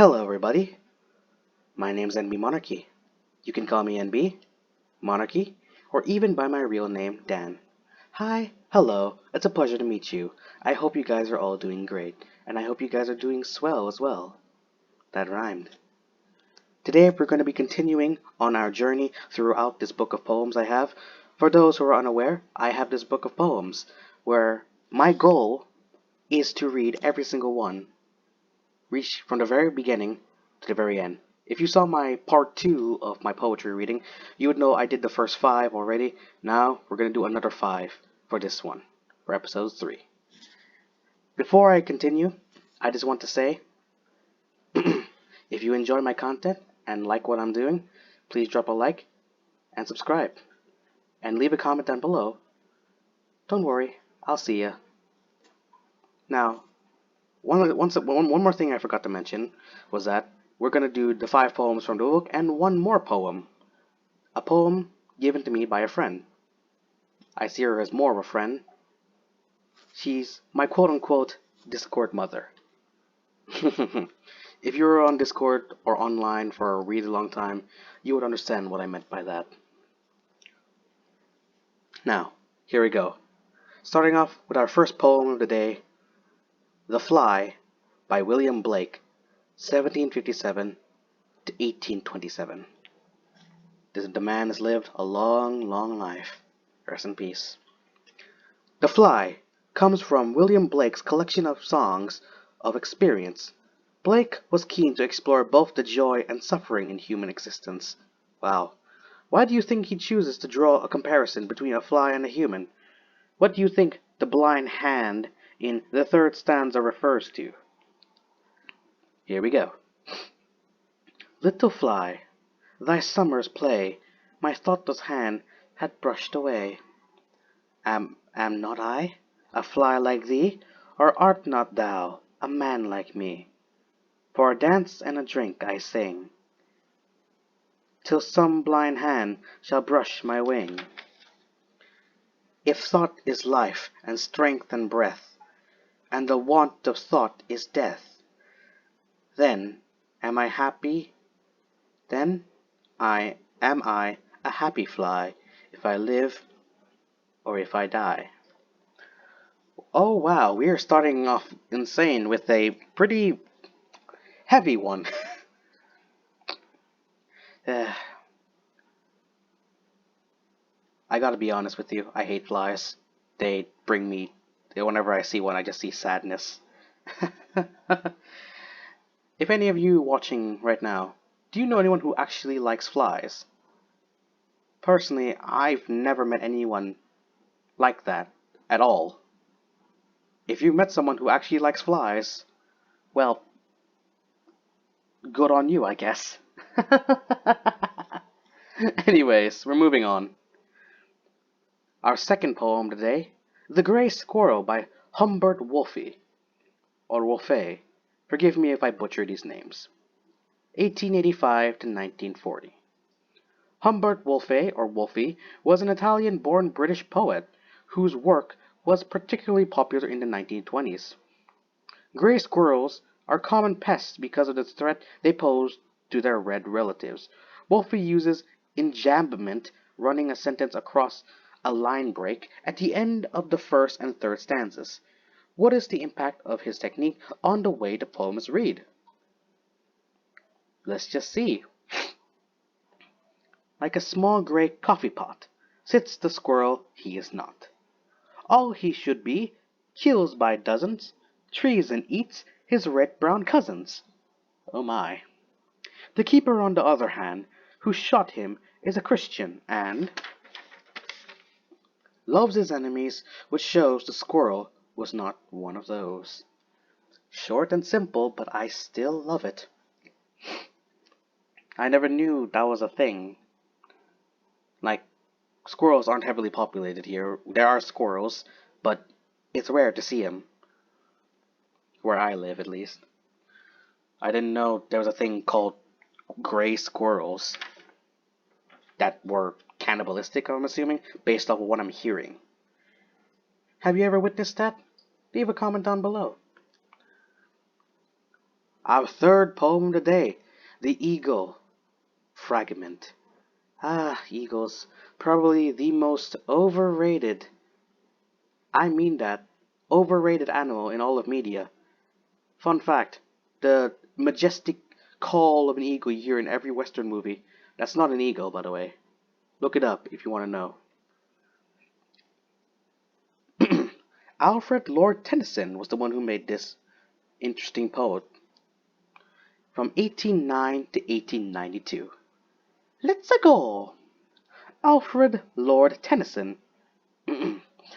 Hello, everybody. My name's NB Monarchy. You can call me NB, Monarchy, or even by my real name, Dan. Hi, hello, it's a pleasure to meet you. I hope you guys are all doing great, and I hope you guys are doing swell as well. That rhymed. Today we're going to be continuing on our journey throughout this book of poems I have. For those who are unaware, I have this book of poems where my goal is to read every single one, reach from the very beginning to the very end. If you saw my part 2 of my poetry reading, you would know I did the first 5 already. Now we're going to do another 5 for this one, for episode 3. Before I continue, I just want to say, if you enjoy my content and like what I'm doing, please drop a like and subscribe. And leave a comment down below. Don't worry, I'll see ya. Now, one more thing I forgot to mention was that we're going to do the 5 poems from the book and one more poem. A poem given to me by a friend. I see her as more of a friend. She's my quote-unquote Discord mother. If you were on Discord or online for a really long time, you would understand what I meant by that. Now, here we go. Starting off with our first poem of the day, The Fly by William Blake, 1757 to 1827. The man has lived a long, long life. Rest in peace. The Fly comes from William Blake's collection of songs of experience. Blake was keen to explore both the joy and suffering in human existence. Wow. Why do you think he chooses to draw a comparison between a fly and a human? What do you think the blind hand in the third stanza refers to? Here we go. Little fly, thy summer's play my thoughtless hand had brushed away. Am not I a fly like thee, or art not thou a man like me? For a dance and a drink I sing, till some blind hand shall brush my wing. If thought is life and strength and breath, and the want of thought is death, then am I happy? Then am I a happy fly, if I live or if I die? Oh wow, we are starting off insane with a pretty heavy one. I gotta be honest with you, I hate flies. They bring me, whenever I see one, I just see sadness. If any of you watching right now, do you know anyone who actually likes flies? Personally, I've never met anyone like that at all. If you met someone who actually likes flies, well, good on you, I guess. Anyways, we're moving on. Our second poem today, The Gray Squirrel by Humbert Wolfe, or Wolfe. Forgive me if I butcher these names. 1885 to 1940. Humbert Wolfe, or Wolfe, was an Italian-born British poet whose work was particularly popular in the 1920s. Gray squirrels are common pests because of the threat they pose to their red relatives. Wolfe uses enjambment, running a sentence across a line break at the end of the first and third stanzas. What is the impact of his technique on the way the poems read? Let's just see. Like a small gray coffee pot sits the squirrel he is not. All he should be, kills by dozens, trees and eats his red-brown cousins. Oh my. The keeper, on the other hand, who shot him, is a Christian, and loves his enemies, which shows the squirrel was not one of those. Short and simple, but I still love it. I never knew that was a thing. Like, squirrels aren't heavily populated here. There are squirrels, but it's rare to see them. Where I live, at least. I didn't know there was a thing called gray squirrels that were cannibalistic, I'm assuming, based off of what I'm hearing. Have you ever witnessed that? Leave a comment down below. Our third poem of the day, The Eagle Fragment. Eagles. Probably the most overrated, I mean that, overrated animal in all of media. Fun fact, the majestic call of an eagle you hear in every Western movie, that's not an eagle, by the way. Look it up if you want to know. Alfred Lord Tennyson was the one who made this interesting poem from 1809 to 1892. Let's go! Alfred Lord Tennyson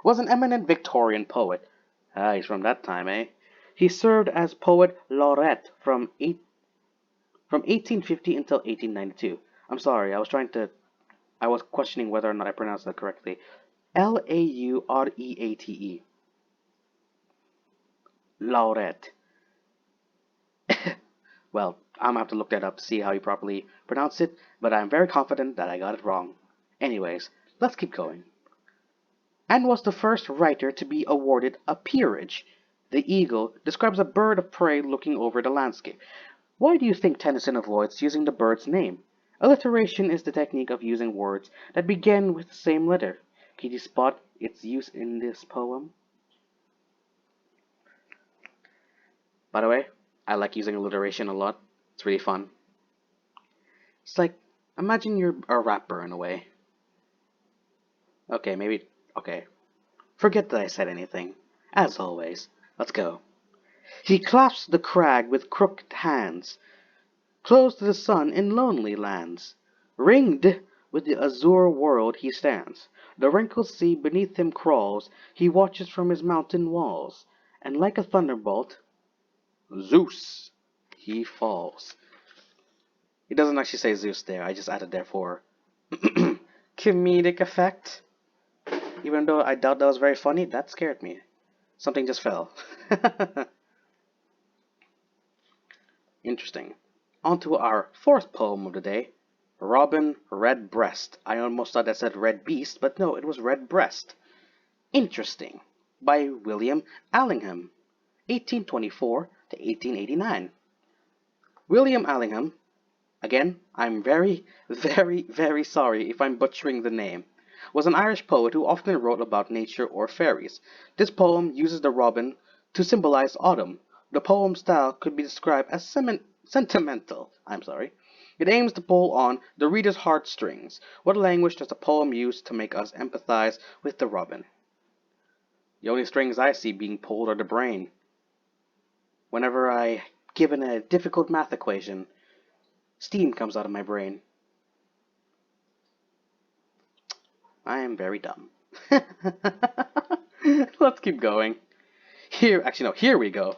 was an eminent Victorian poet. He's from that time, eh? He served as poet laureate from 1850 until 1892. I'm sorry, I was questioning whether or not I pronounced that correctly. Laureate. Laureate. Well, I'm gonna have to look that up to see how you properly pronounce it, but I'm very confident that I got it wrong. Anyways, let's keep going. And was the first writer to be awarded a peerage. The eagle describes a bird of prey looking over the landscape. Why do you think Tennyson avoids using the bird's name? Alliteration is the technique of using words that begin with the same letter. Can you spot its use in this poem? By the way, I like using alliteration a lot. It's really fun. It's like, imagine you're a rapper in a way. Okay. Forget that I said anything. As always, let's go. He clasps the crag with crooked hands, close to the sun in lonely lands. Ringed with the azure world he stands. The wrinkled sea beneath him crawls. He watches from his mountain walls, and like a thunderbolt, Zeus, he falls. It doesn't actually say Zeus there. I just added there for comedic effect. Even though I doubt that was very funny, that scared me. Something just fell. Interesting. On to our fourth poem of the day, Robin Redbreast. I almost thought that said Red Beast, but no, it was Redbreast. Interesting. By William Allingham, 1824 to 1889. William Allingham, again, I'm very, very, very sorry if I'm butchering the name, was an Irish poet who often wrote about nature or fairies. This poem uses the robin to symbolize autumn. The poem style could be described as sentimental. It aims to pull on the reader's heartstrings. What language does the poem use to make us empathize with the robin? The only strings I see being pulled are the brain. Whenever I given a difficult math equation, steam comes out of my brain. I am very dumb. Let's keep going. Here we go.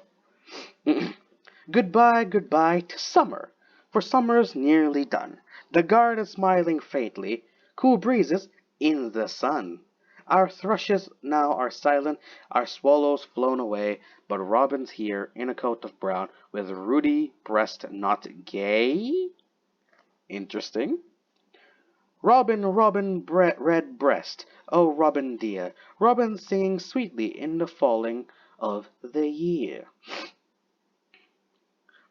Goodbye, goodbye to summer, for summer's nearly done. The garden smiling faintly, cool breezes in the sun. Our thrushes now are silent, our swallows flown away, but robin's here in a coat of brown, with ruddy breast not gay. Interesting. Robin, Robin, Redbreast, oh Robin dear, Robin singing sweetly in the falling of the year.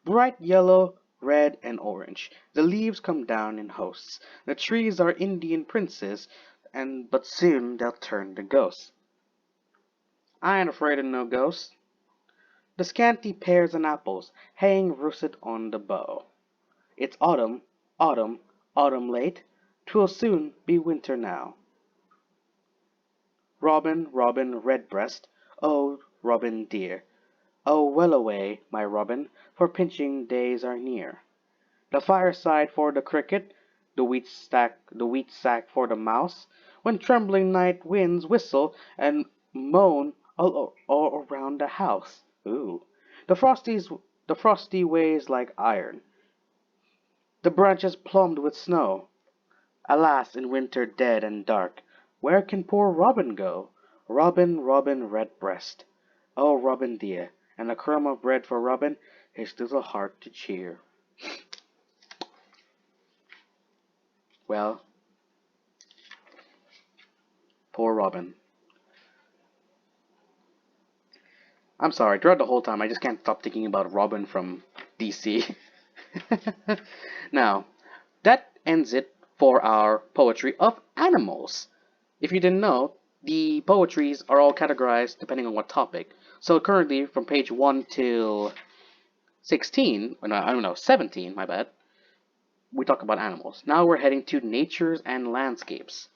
Bright yellow, red, and orange, the leaves come down in hosts. The trees are Indian princes, but soon they'll turn to ghosts. I ain't afraid of no ghosts. The scanty pears and apples hang roosted on the bough. It's autumn, autumn, autumn late, 'twill soon be winter now. Robin, Robin Redbreast, oh Robin dear, oh well away, my Robin, for pinching days are near. The fireside for the cricket, the wheat sack for the mouse, when trembling night winds whistle and moan all around the house. Ooh. The frosty ways like iron, the branches plumbed with snow. Alas, in winter dead and dark, where can poor Robin go? Robin, Robin Redbreast, oh Robin dear, and a crumb of bread for Robin, his little heart to cheer. Well, poor Robin. I'm sorry, throughout the whole time I just can't stop thinking about Robin from DC. Now, that ends it for our poetry of animals. If you didn't know, the poetries are all categorized depending on what topic. So currently, from page 1 till 16, no, I don't know, 17, my bad, we talk about animals. Now we're heading to natures and landscapes,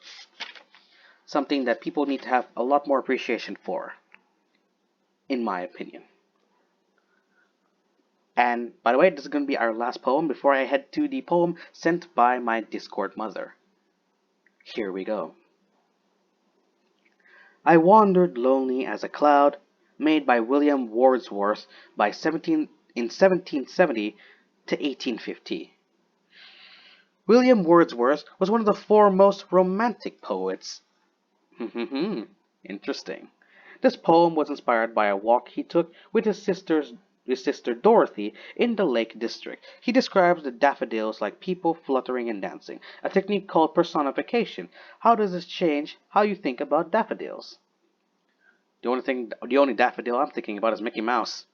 something that people need to have a lot more appreciation for, in my opinion. And by the way, this is going to be our last poem before I head to the poem sent by my Discord mother. Here we go. I wandered lonely as a cloud, made by William Wordsworth in 1770 to 1850. William Wordsworth was one of the foremost romantic poets. Interesting. This poem was inspired by a walk he took with his sister Dorothy in the Lake District. He describes the daffodils like people fluttering and dancing, a technique called personification. How does this change how you think about daffodils? The only daffodil I'm thinking about is Mickey Mouse.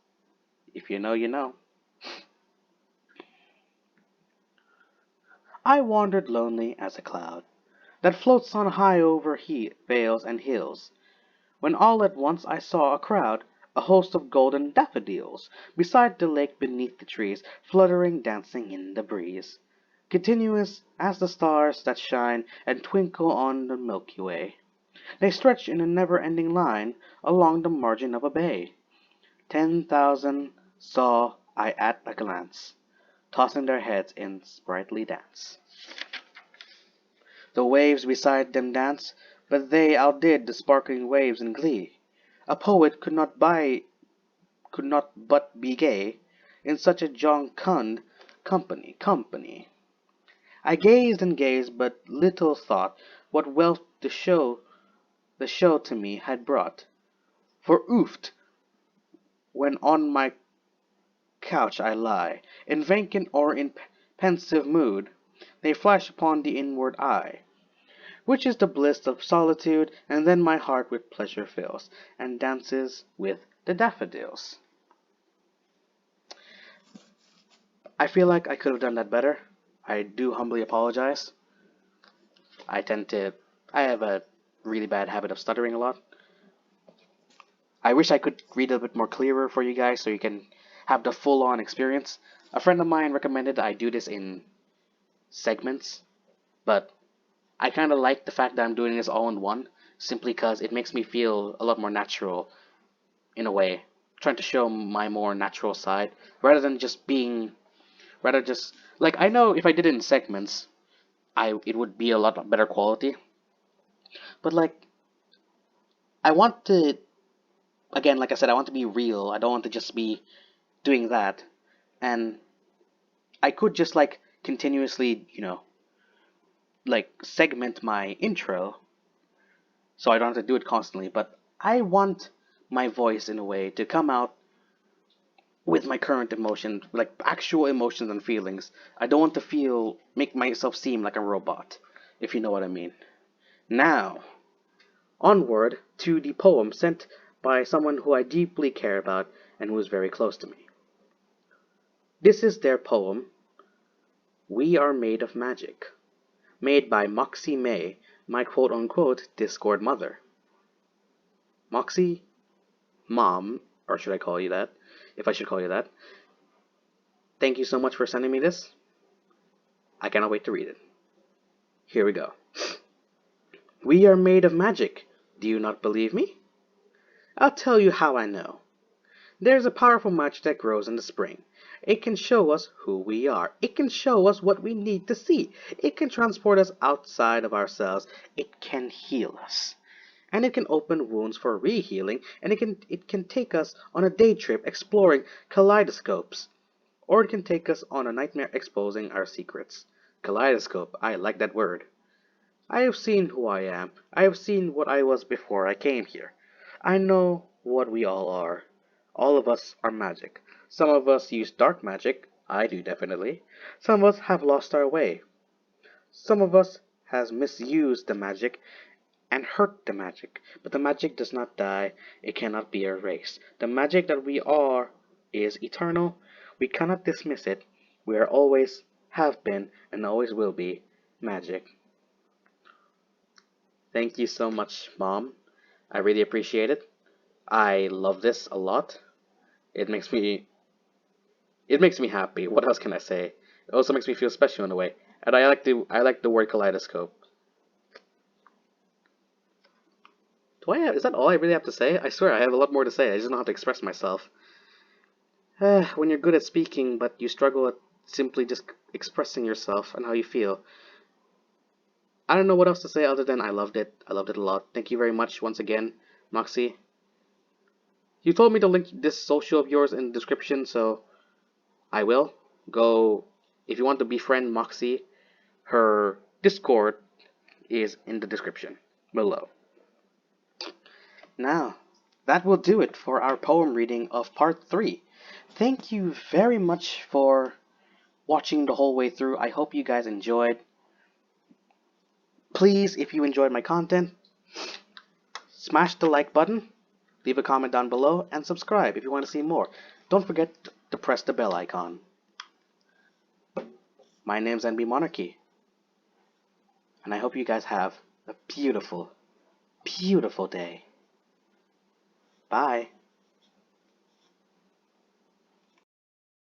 If you know, you know. I wandered lonely as a cloud that floats on high over vales and hills, when all at once I saw a crowd, a host of golden daffodils, beside the lake beneath the trees, fluttering, dancing in the breeze, continuous as the stars that shine and twinkle on the Milky Way. They stretch in a never-ending line along the margin of a bay. 10,000 saw I at a glance, tossing their heads in sprightly dance. The waves beside them dance, but they outdid the sparkling waves in glee. A poet could not but be gay in such a jocund company. I gazed and gazed, but little thought what wealth the show to me had brought. For oft, when on my couch I lie, in vacant or in pensive mood, they flash upon the inward eye, which is the bliss of solitude, and then my heart with pleasure fills, and dances with the daffodils. I feel like I could have done that better. I do humbly apologize. I have a really bad habit of stuttering a lot. I wish I could read a bit more clearer for you guys so you can have the full-on experience. A friend of mine recommended I do this in segments, but I kind of like the fact that I'm doing this all in one, simply because it makes me feel a lot more natural, in a way, trying to show my more natural side, rather than just being, rather just, like, I know if I did it in segments, it would be a lot better quality, but, like, I want to, again, like I said, I want to be real, I don't want to just be doing that, and I could just, like, continuously, like, segment my intro, so I don't have to do it constantly, but I want my voice in a way to come out with my current emotions, like actual emotions and feelings. I don't want to make myself seem like a robot, if you know what I mean. Now, onward to the poem sent by someone who I deeply care about and who is very close to me. This is their poem, We Are Made of Magic, made by Moxie May, my quote-unquote Discord mother. Moxie, Mom, or should I call you that? If I should call you that. Thank you so much for sending me this. I cannot wait to read it. Here we go. We are made of magic. Do you not believe me? I'll tell you how I know. There's a powerful magic that grows in the spring. It can show us who we are. It can show us what we need to see. It can transport us outside of ourselves. It can heal us. And it can open wounds for re-healing, and it can take us on a day trip exploring kaleidoscopes. Or it can take us on a nightmare exposing our secrets. Kaleidoscope, I like that word. I have seen who I am. I have seen what I was before I came here. I know what we all are. All of us are magic. Some of us use dark magic. I do, definitely. Some of us have lost our way. Some of us has misused the magic and hurt the magic. But the magic does not die. It cannot be erased. The magic that we are is eternal. We cannot dismiss it. We are always, have been, and always will be magic. Thank you so much, Mom. I really appreciate it. I love this a lot. It makes me happy. What else can I say? It also makes me feel special in a way. And I like the word kaleidoscope. Is that all I really have to say? I swear I have a lot more to say. I just don't know how to express myself. When you're good at speaking, but you struggle at simply just expressing yourself and how you feel. I don't know what else to say other than I loved it. I loved it a lot. Thank you very much once again, Moxie. You told me to link this social of yours in the description, so I will. Go, if you want to befriend Moxie, her Discord is in the description below. Now, that will do it for our poem reading of part 3. Thank you very much for watching the whole way through. I hope you guys enjoyed. Please, if you enjoyed my content, smash the like button, leave a comment down below, and subscribe if you want to see more. Don't forget to press the bell icon. My name's NB Monarchy, and I hope you guys have a beautiful, beautiful day. Bye.